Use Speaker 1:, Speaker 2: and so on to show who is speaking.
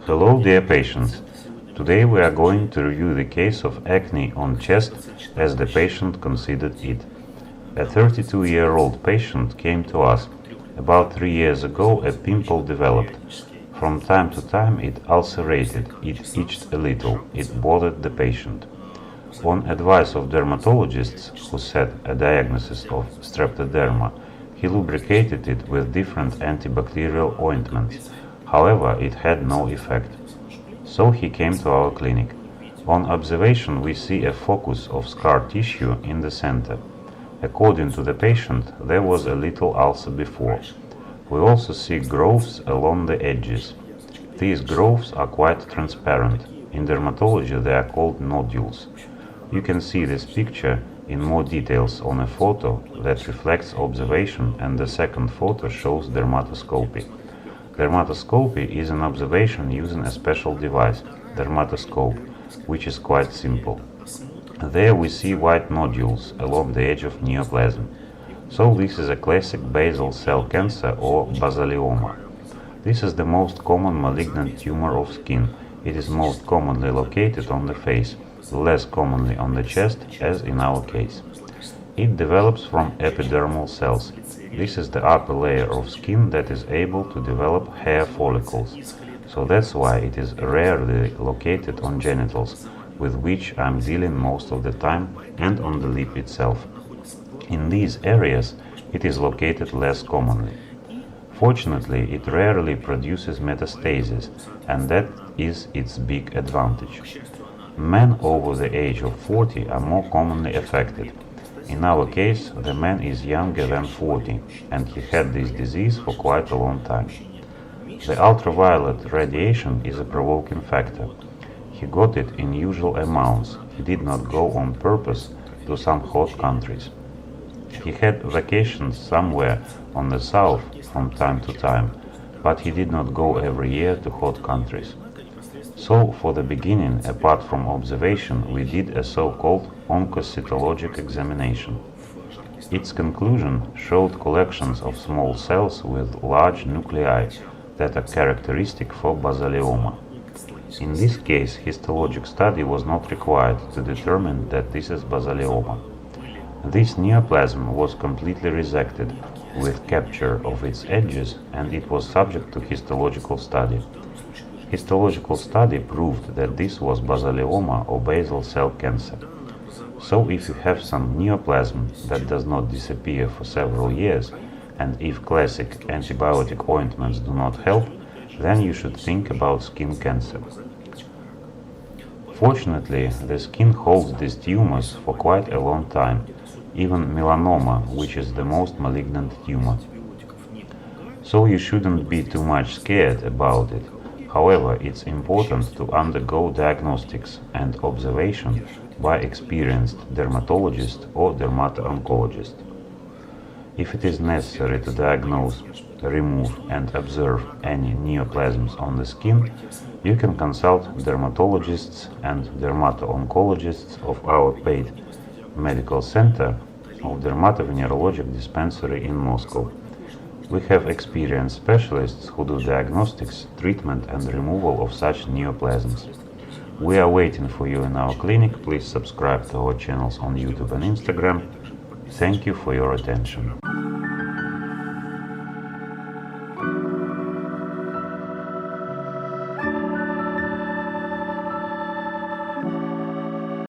Speaker 1: Hello dear patients, today we are going to review the case of acne on chest as the patient considered it. A 32-year-old patient came to us. About 3 years ago a pimple developed. From time to time it ulcerated, it itched a little, it bothered the patient. On advice of dermatologists who set a diagnosis of streptoderma, he lubricated it with different antibacterial ointments. However, it had no effect. So he came to our clinic. On observation we see a focus of scar tissue in the center. According to the patient, there was a little ulcer before. We also see growths along the edges. These growths are quite transparent. In dermatology they are called nodules. You can see this picture in more details on a photo that reflects observation, and the second photo shows dermatoscopy. Dermatoscopy is an observation using a special device, dermatoscope, which is quite simple. There we see white nodules along the edge of neoplasm. So this is a classic basal cell cancer or basalioma. This is the most common malignant tumor of skin. It is most commonly located on the face, less commonly on the chest, as in our case. It develops from epidermal cells. This is the upper layer of skin that is able to develop hair follicles. So that's why it is rarely located on genitals, with which I'm dealing most of the time, and on the lip itself. In these areas it is located less commonly. Fortunately, it rarely produces metastasis, and that is its big advantage. Men over the age of 40 are more commonly affected. In our case, the man is younger than 40, and he had this disease for quite a long time. The ultraviolet radiation is a provoking factor. He got it in usual amounts. He did not go on purpose to some hot countries. He had vacations somewhere on the south from time to time, but he did not go every year to hot countries. So, for the beginning, apart from observation, we did a so-called Oncocitologic Examination. Its conclusion showed collections of small cells with large nuclei that are characteristic for basalioma. In this case, histologic study was not required to determine that this is basalioma. This neoplasm was completely resected, with capture of its edges, and it was subject to histological study. Histological study proved that this was basalioma or basal cell cancer. So if you have some neoplasm that does not disappear for several years, and if classic antibiotic ointments do not help, then you should think about skin cancer. Fortunately, the skin holds these tumors for quite a long time, even melanoma, which is the most malignant tumor. So you shouldn't be too much scared about it. However, it's important to undergo diagnostics and observation by experienced dermatologist or dermato-oncologist. If it is necessary to diagnose, remove and observe any neoplasms on the skin, you can consult dermatologists and dermato-oncologists of our paid medical center of Dermatovenerologic Dispensary in Moscow. We have experienced specialists who do diagnostics, treatment and removal of such neoplasms. We are waiting for you in our clinic. Please subscribe to our channels on YouTube and Instagram. Thank you for your attention.